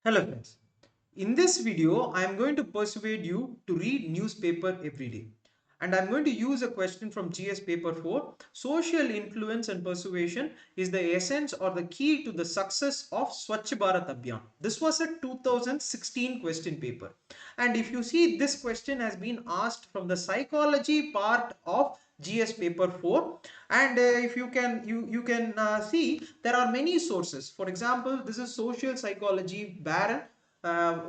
Hello friends. In this video, I am going to persuade you to read newspaper every day. And I'm going to use a question from GS paper 4. Social influence and persuasion is the essence or the key to the success of Swachh Bharat Abhiyan. This was a 2016 question paper. And if you see, this question has been asked from the psychology part of GS paper 4. And if you can see, there are many sources. For example, this is social psychology Barron.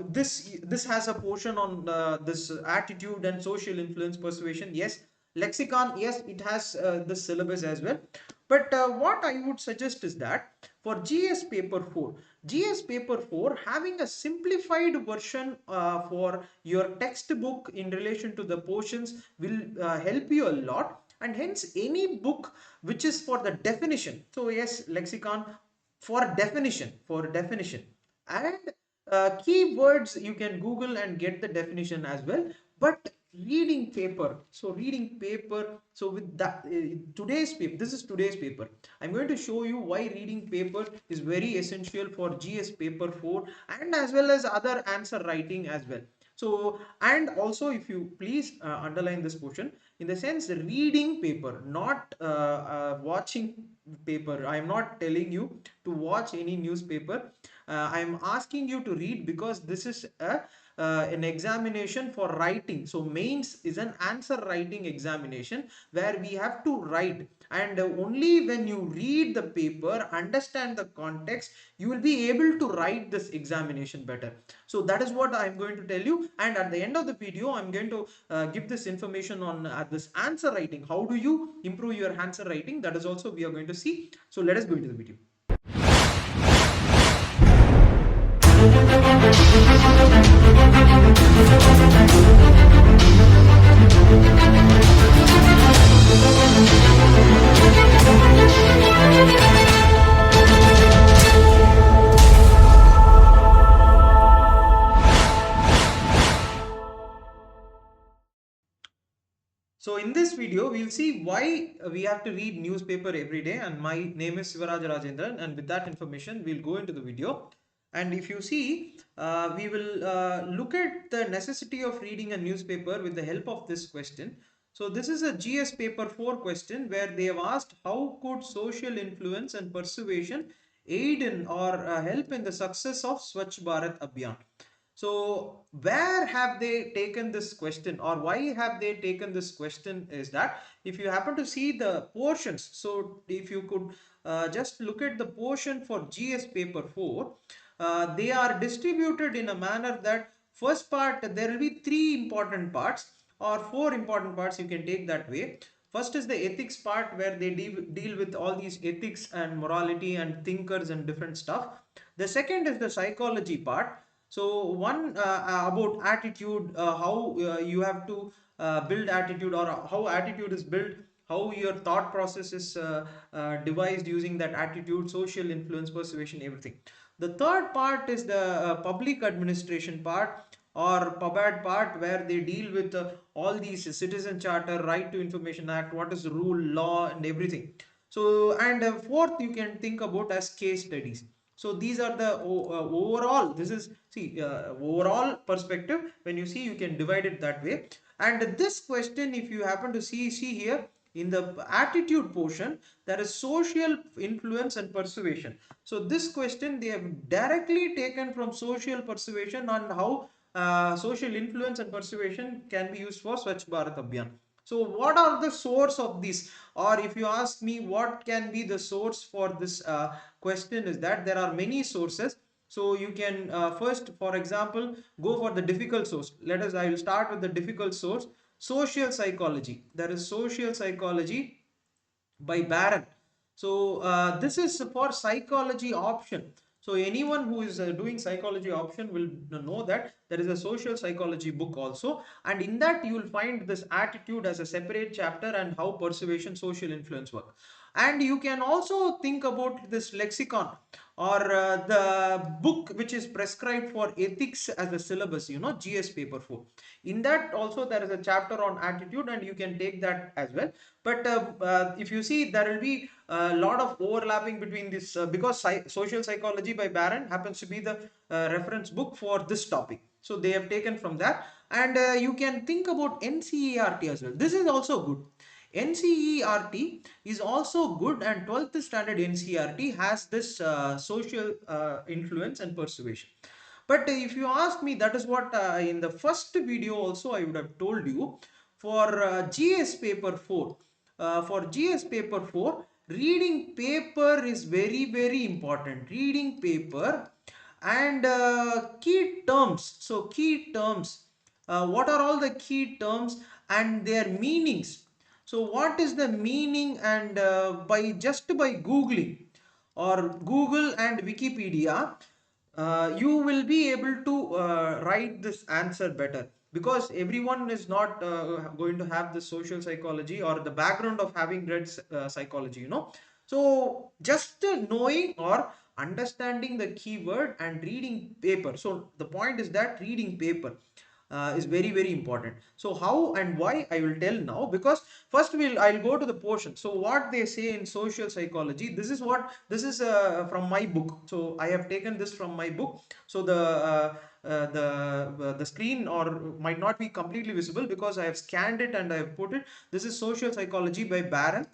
This has a portion on this attitude and social influence persuasion. Yes, lexicon, yes, it has the syllabus as well. But what I would suggest is that for GS paper 4 having a simplified version for your textbook in relation to the portions will help you a lot. And hence any book which is for the definition, so yes, lexicon for definition and keywords you can google and get the definition as well. But reading paper, so with that, today's paper, this is today's paper. I'm going to show you why reading paper is very essential for GS paper 4 and as well as other answer writing as well. So, and also if you please underline this portion, in the sense reading paper, not watching paper. I am not telling you to watch any newspaper. I am asking you to read because this is an examination for writing. So mains is an answer writing examination where we have to write, and only when you read the paper, understand the context, you will be able to write this examination better. So that is what I'm going to tell you, and at the end of the video I'm going to give this information on this answer writing. How do you improve your answer writing? That is also we are going to see. So let us go into the video. So in this video, we'll see why we have to read newspaper every day. And my name is Sivaraj Rajendran. And with that information, we'll go into the video. And if you see, we will look at the necessity of reading a newspaper with the help of this question. So this is a GS paper 4 question where they have asked how could social influence and persuasion aid in or help in the success of Swachh Bharat Abhiyan. So where have they taken this question, or why have they taken this question is that if you happen to see the portions, so if you could just look at the portion for GS paper 4, they are distributed in a manner that first part there will be three important parts or four important parts, you can take that way. First is the ethics part where they deal with all these ethics and morality and thinkers and different stuff. The second is the psychology part. So one about attitude, how you have to build attitude, or how attitude is built, how your thought process is devised using that attitude, social influence, persuasion, everything. The third part is the public administration part or PUBAD part, where they deal with all these citizen charter, right to information act, what is rule, law, and everything. So, and fourth you can think about as case studies. So these are the overall, this is, see, overall perspective. When you see, you can divide it that way. And this question, if you happen to see here in the attitude portion, there is social influence and persuasion. So this question they have directly taken from social persuasion on how social influence and persuasion can be used for Swachh Bharat Abhiyan. So what are the source of this, or if you ask me what can be the source for this question, is that there are many sources. So you can first, for example, go for the difficult source. I will start with the difficult source, social psychology. There is social psychology by Barron. So this is for psychology option. So anyone who is doing psychology option will know that there is a social psychology book also, and in that you will find this attitude as a separate chapter and how persuasion, social influence work. And you can also think about this lexicon or the book which is prescribed for ethics as a syllabus, GS paper 4. In that also there is a chapter on attitude, and you can take that as well. But if you see, there will be a lot of overlapping between this because social psychology by Barron happens to be the reference book for this topic, so they have taken from that. And you can think about NCERT as well. This is also good. NCERT is also good, and 12th standard NCERT has this social influence and persuasion. But if you ask me, that is what in the first video also I would have told you. For GS paper 4, reading paper is very, very important. Reading paper and key terms. So key terms, what are all the key terms and their meanings? So what is the meaning? And by googling or Google and Wikipedia, you will be able to write this answer better, because everyone is not going to have the social psychology or the background of having read psychology. So just knowing or understanding the keyword and reading paper. So the point is that reading paper is very, very important. So how and why I will tell now, because first I'll go to the portion. So what they say in social psychology, this is from my book. So I have taken this from my book. So the screen or might not be completely visible because I have scanned it and I have put it. This is Social Psychology by Barron.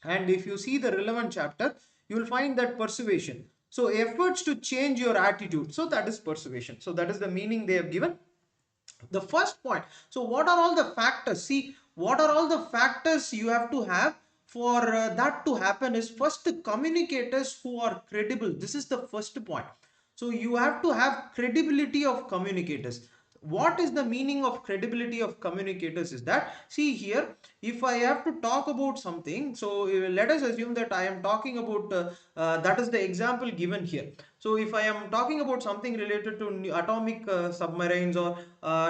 And if you see the relevant chapter, you will find that persuasion. So efforts to change your attitude. So that is persuasion. So that is the meaning they have given. The first point. So what are all the factors? See, what are all the factors you have to have for that to happen is, first, communicators who are credible. This is the first point. So you have to have credibility of communicators. What is the meaning of credibility of communicators is that, see here, if I have to talk about something, so let us assume that I am talking about that is the example given here. So if I am talking about something related to atomic submarines or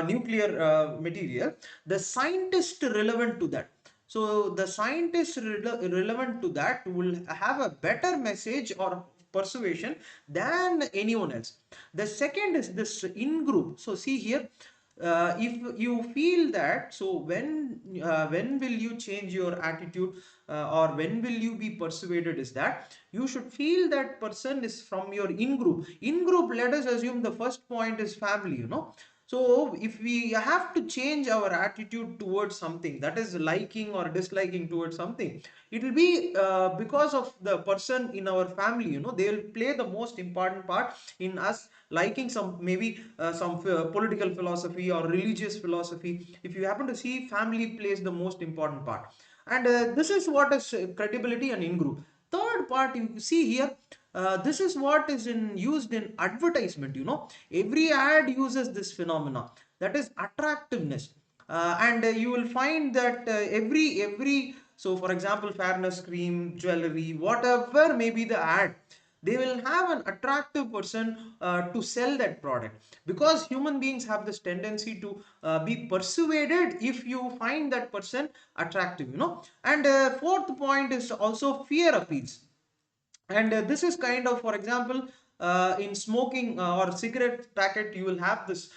nuclear material, the scientist relevant to that, so the scientist relevant to that will have a better message or persuasion than anyone else. The second is this in group. So see here, if you feel that, so when will you change your attitude, or when will you be persuaded, is that you should feel that person is from your in group. In group, let us assume the first point is family. So if we have to change our attitude towards something, that is liking or disliking towards something, it will be because of the person in our family. They will play the most important part in us liking some, maybe some political philosophy or religious philosophy. If you happen to see, family plays the most important part. And this is what is credibility and in group. Third part, you see here, this is what is used in advertisement. Every ad uses this phenomena, that is attractiveness. And you will find that every so for example, fairness cream, jewelry, whatever may be the ad, they will have an attractive person to sell that product, because human beings have this tendency to be persuaded if you find that person attractive. And fourth point is also fear appeals. And this is kind of, for example, in smoking or cigarette packet, you will have this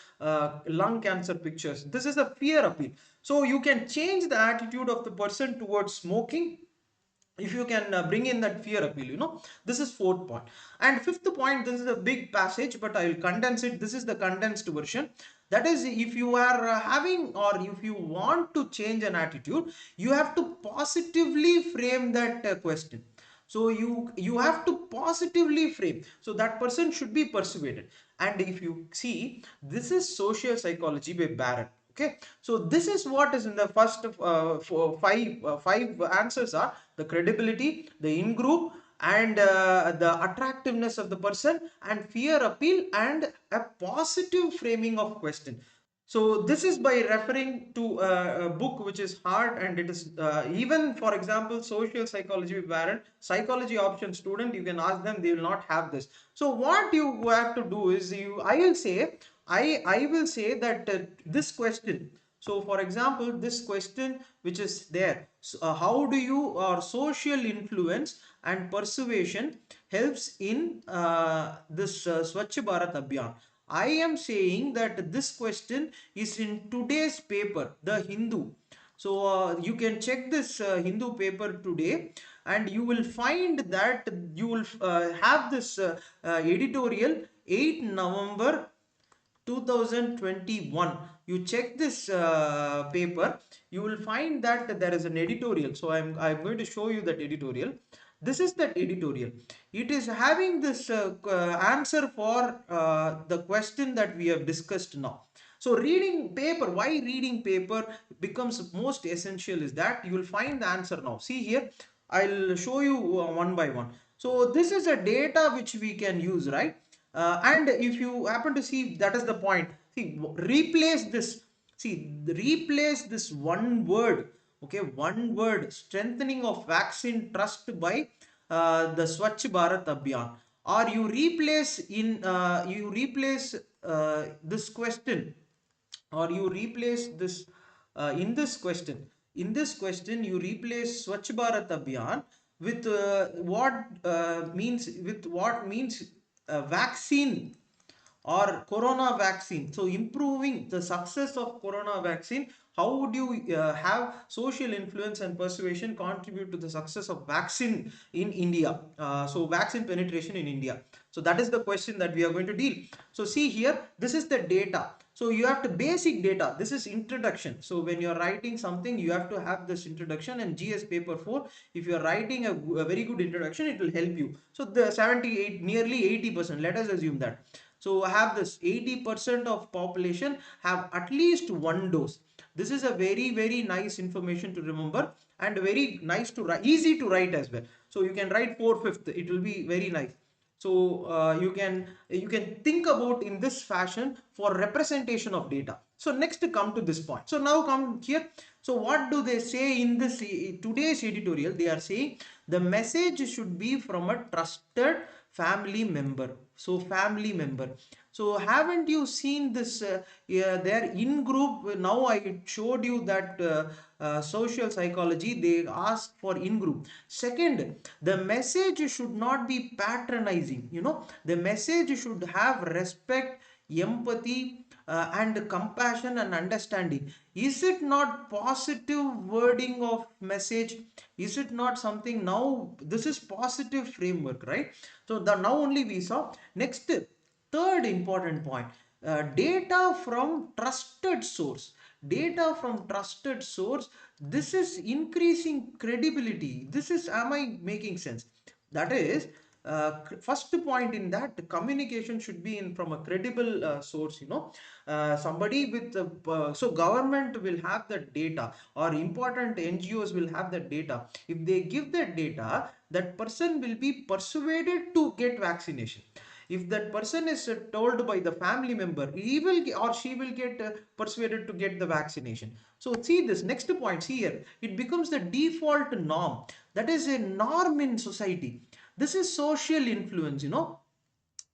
lung cancer pictures. This is a fear appeal. So you can change the attitude of the person towards smoking if you can bring in that fear appeal. This is fourth point. And fifth point, this is a big passage, but I will condense it. This is the condensed version. That is, if you are having, or if you want to change an attitude, you have to positively frame that question. So you have to positively frame, so that person should be persuaded. And if you see, this is Social Psychology by Barron. Okay, so this is what is in the first five answers are the credibility, the in group, and the attractiveness of the person, and fear appeal, and a positive framing of question. So this is by referring to a book which is hard, and it is even, for example, Social Psychology Barron, psychology option student, you can ask them, they will not have this. So what you have to do is, I will say that this question, So for example, this question which is there, how do you or social influence and persuasion helps in this Swachh Bharat Abhiyan? I am saying that this question is in today's paper, The Hindu. So you can check this Hindu paper today, and you will find that you will have this editorial 8 November 2021. You check this paper, you will find that there is an editorial. So I'm going to show you that editorial. This is that editorial. It is having this answer for the question that we have discussed now. So reading paper, why reading paper becomes most essential is that you will find the answer now. See here, I'll show you one by one. So this is a data which we can use, right? And if you happen to see, that is the point. See, replace this. See, replace this one word. Okay, one word: strengthening of vaccine trust by the Swachh Bharat Abhiyan. Or you replace this question, or you replace this in this question you replace Swachh Bharat Abhiyan with what means vaccine or corona vaccine. So improving the success of corona vaccine, how would you have social influence and persuasion contribute to the success of vaccine in India? So vaccine penetration in India. So that is the question that we are going to deal. So see here, this is the data. So you have to basic data. This is introduction. So when you're writing something, you have to have this introduction, and GS paper 4, if you're writing a very good introduction, it will help you. So the 78, nearly 80%, let us assume that. So I have this 80% of population have at least one dose. This is a very nice information to remember, and very nice to write, easy to write as well. So you can write 4/5. It will be very nice. So you can think about in this fashion for representation of data. So next to come to this point. So now come here. So what do they say in this today's editorial? They are saying the message should be from a trusted family member. So family member. So haven't you seen this there in group? Now I showed you that social psychology, they ask for in group. Second, the message should not be patronizing. The message should have respect, empathy, and compassion and understanding. Is it not positive wording of message? Is it not something? Now this is positive framework, right? So the now only we saw. Next, third important point, data from trusted source. Data from trusted source. This is increasing credibility. This is, am I making sense? That is, first point in that, the communication should be in from a credible source. Somebody with so government will have the data, or important NGOs will have the data. If they give that data, that person will be persuaded to get vaccination. If that person is told by the family member, he will or she will get persuaded to get the vaccination. So see this next point here, it becomes the default norm. That is a norm in society. This is social influence.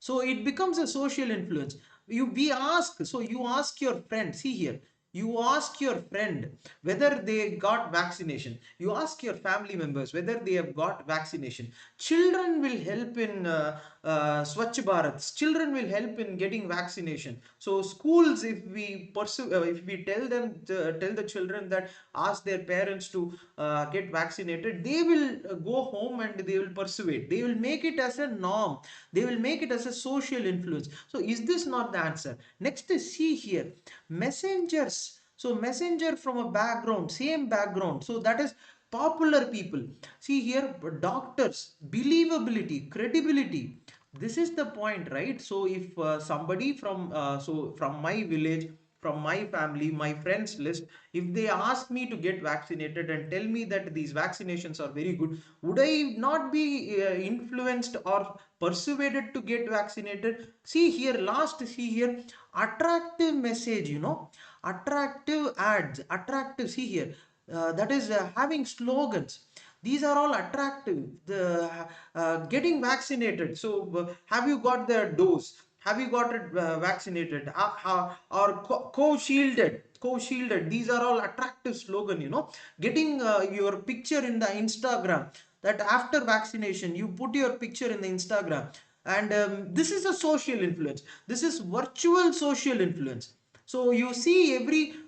So it becomes a social influence. We ask, so you ask your friend. See here, you ask your friend whether they got vaccination. You ask your family members whether they have got vaccination. Children will help in Swachh Bharat. Children will help in getting vaccination. So schools, if we pursue, if we tell them, tell the children that ask their parents to get vaccinated, they will go home and they will persuade. They will make it as a norm. They will make it as a social influence. So is this not the answer? Next is, see here, messengers. So messenger from a background, same background. So that is popular people. See here, doctors, believability, credibility. This is the point, right? So if somebody from from my village, from my family, my friends list, if they ask me to get vaccinated and tell me that these vaccinations are very good, would I not be influenced or persuaded to get vaccinated? See here, last, see here, attractive message, attractive ads, attractive. See here, that is having slogans. These are all attractive. The getting vaccinated. So have you got the dose? Have you got it vaccinated, or co-shielded? co-shielded, these are all attractive slogan, you know. Getting your picture in the Instagram, that after vaccination you put your picture in the Instagram, and this is a social influence, this is virtual social influence. So you see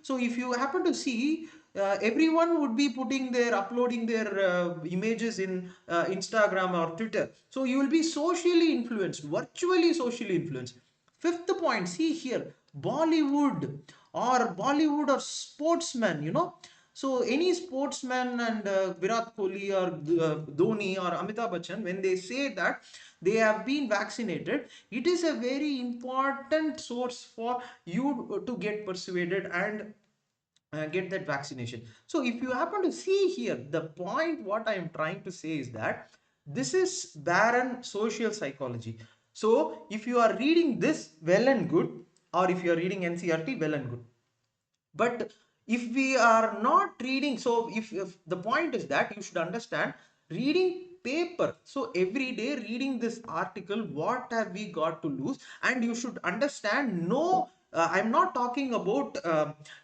so if you happen to see, everyone would be putting their uploading their images in Instagram or Twitter, so you will be socially influenced, virtually socially influenced. Fifth point, see here, Bollywood or sportsmen, you know. So any sportsman, and Virat Kohli or Dhoni or Amitabh Bachchan, when they say that they have been vaccinated, it is a very important source for you to get persuaded and get that vaccination. So if you happen to see here, the point what I am trying to say is that this is barren social psychology. So if you are reading this, well and good, or if you are reading NCERT, well and good. But if we are not reading, so if the point is that you should understand reading paper, so every day reading this article, what have we got to lose? And you should understand, no, I'm not talking about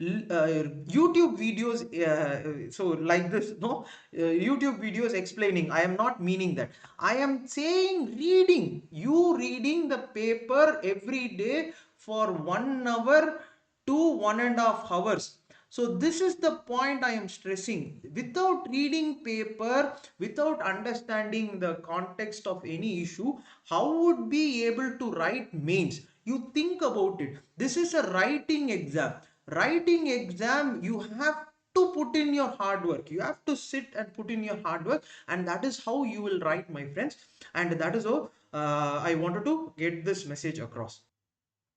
YouTube videos, so like this, no, YouTube videos explaining, I am not meaning that. I am saying reading, you reading the paper every day for 1 hour to 1.5 hours. So this is the point I am stressing. Without reading paper, without understanding the context of any issue, how would be able to write mains? You think about it. This is a writing exam. Writing exam, you have to put in your hard work. You have to sit and put in your hard work, and that is how you will write, my friends. And that is how I wanted to get this message across.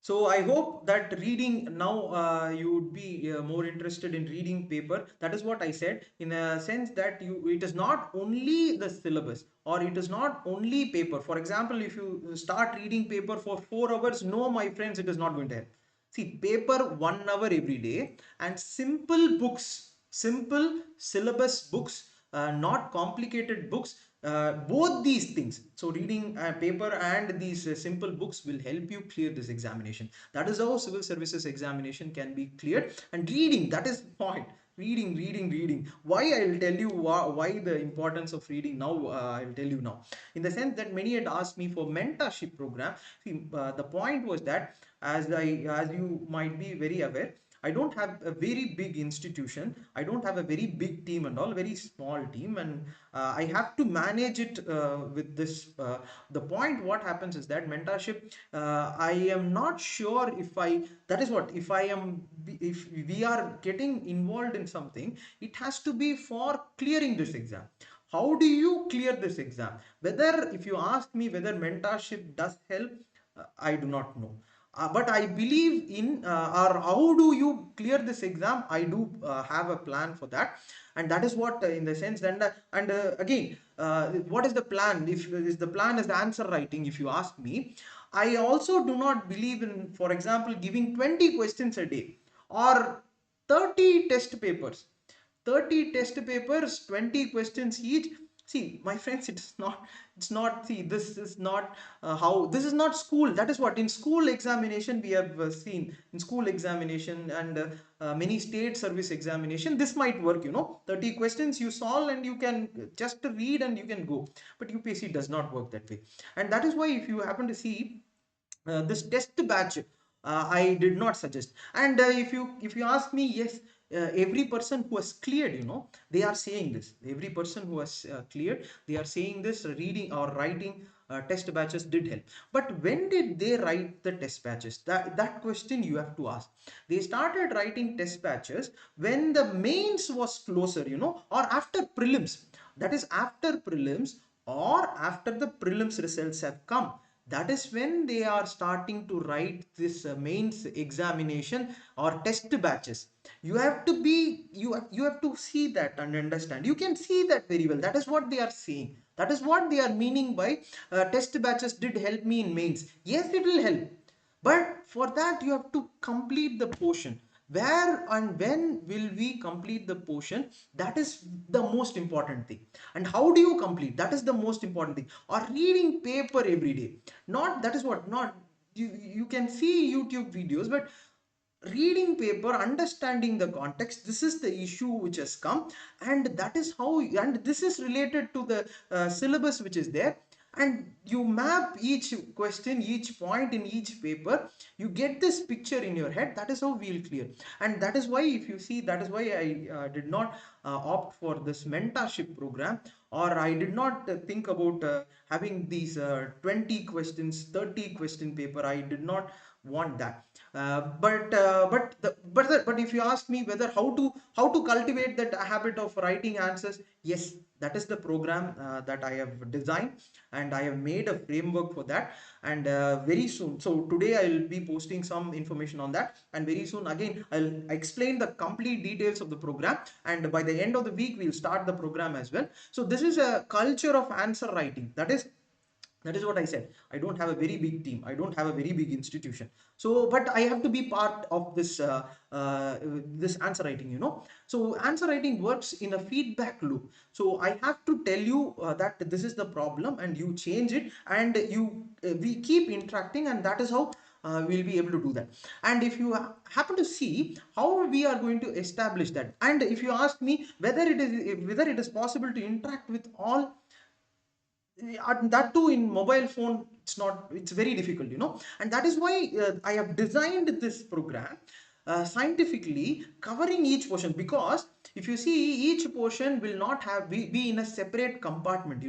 So I hope that reading now, you would be more interested in reading paper. That is what I said, in a sense that it is not only the syllabus, or it is not only paper. For example, if you start reading paper for 4 hours, no, my friends, it is not going to help. See, paper 1 hour every day, and simple books, simple syllabus books, not complicated books. Both these things, so reading paper and these simple books, will help you clear this examination. That is how civil services examination can be cleared. And reading, that is the point. Reading, reading, reading. Why? I will tell you why the importance of reading now. I will tell you now, in the sense that many had asked me for mentorship program. See, the point was that, as you might be very aware, I don't have a very big institution. I don't have a very big team and all, very small team, and I have to manage it with this. The point what happens is that mentorship. I am not sure if I. That is what, if I am. If we are getting involved in something, it has to be for clearing this exam. How do you clear this exam? Whether, if you ask me whether mentorship does help, I do not know. But I believe in, or how do you clear this exam? I do have a plan for that, and that is what, in the sense. And again, what is the plan? If is the plan is the answer writing, if you ask me, I also do not believe in, for example, giving 20 questions a day, or 30 test papers. 30 test papers, 20 questions each. See, my friends, it's not, see, this is not how, this is not school. That is what, in school examination we have seen, in school examination, and many state service examination, this might work, you know, 30 questions you solve and you can just read and you can go. But UPSC does not work that way. And that is why, if you happen to see this test batch, I did not suggest. And if you ask me, yes, every person who has cleared, you know, they are saying this. Every person who has cleared, they are saying this, reading or writing test batches did help. But when did they write the test batches? That question you have to ask. They started writing test batches when the mains was closer, you know, or after prelims. That is, after prelims, or after the prelims results have come. That is when they are starting to write this mains examination or test batches. You have to be, you have to see that and understand. You can see that very well. That is what they are saying. That is what they are meaning by test batches did help me in mains. Yes, it will help, but for that you have to complete the portion. Where and when will we complete the portion? That is the most important thing. And how do you complete? That is the most important thing. Or reading paper every day. Not, that is what, not, you can see YouTube videos, but reading paper, understanding the context, this is the issue which has come, and that is how, and this is related to the syllabus which is there, and you map each question, each point in each paper, you get this picture in your head. That is how we'll clear. And that is why, if you see, that is why I did not opt for this mentorship program, or I did not think about having these 20 questions, 30 question paper. I did not want that. But if you ask me whether how to cultivate that habit of writing answers, yes, that is the program that I have designed, and I have made a framework for that. And very soon, so today I will be posting some information on that, and very soon again I'll explain the complete details of the program, and by the end of the week we'll start the program as well. So this is a culture of answer writing. That is what I said. I don't have a very big team. I don't have a very big institution. So, but I have to be part of this answer writing. So answer writing works in a feedback loop. So I have to tell you that this is the problem, and you change it, and we keep interacting, and that is how we'll be able to do that. And if you happen to see how we are going to establish that, and if you ask me whether it is possible to interact with all, and that too in mobile phone, it's very difficult, and that is why I have designed this program scientifically, covering each portion, because if you see, each portion will not be in a separate compartment,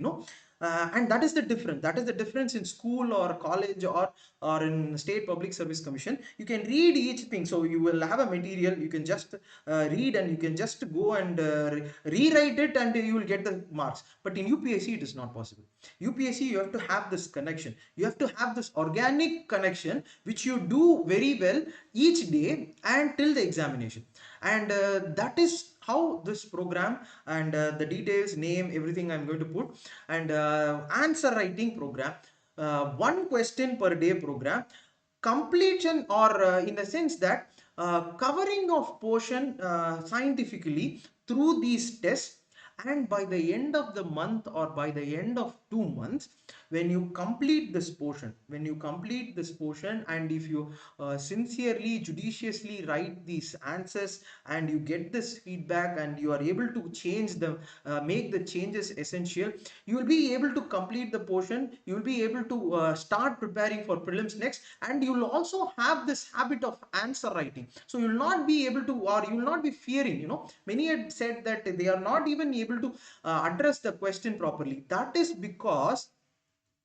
and that is the difference in school or college, or in state public service commission. You can read each thing, so you will have a material, you can just read, and you can just go and rewrite it, and you will get the marks. But in UPSC it is not possible. UPSC, you have to have this connection, you have to have this organic connection, which you do very well each day and till the examination. And that is how this program, and the details, name, everything I'm going to put. And answer writing program, one question per day program, completion, or in the sense that covering of portion scientifically through these tests. And by the end of the month, or by the end of 2 months, when you complete this portion, and if you sincerely, judiciously write these answers, and you get this feedback, and you are able to change them, make the changes essential, you will be able to complete the portion. You will be able to start preparing for prelims next, and you will also have this habit of answer writing. So you will not be able to, or you will not be fearing. Many had said that they are not even able to address the question properly. That is because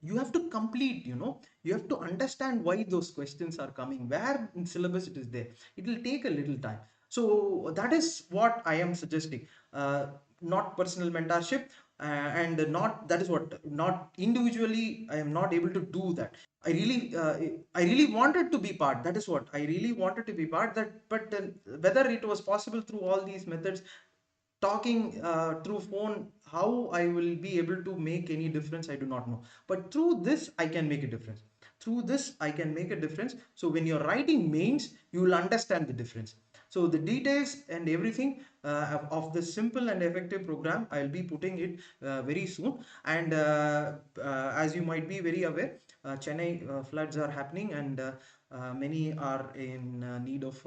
you have to complete, you have to understand why those questions are coming, where in syllabus it is there. It will take a little time. So that is what I am suggesting. Not personal mentorship, and not, that is what, not individually, I am not able to do that. I really wanted to be part. That is what I really wanted to be part. That, but whether it was possible through all these methods, talking through phone, how I will be able to make any difference, I do not know. But through this I can make a difference. So when you're writing mains, you will understand the difference. So the details and everything of this simple and effective program, I'll be putting it very soon. And as you might be very aware, Chennai floods are happening, and many are in need of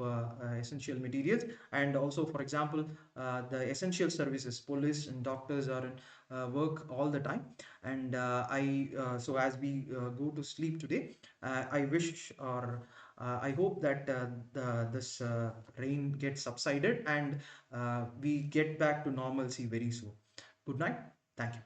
essential materials. And also, for example, the essential services, police and doctors are in work all the time. And so as we go to sleep today, I wish, or I hope that this rain gets subsided, and we get back to normalcy very soon. Good night. Thank you.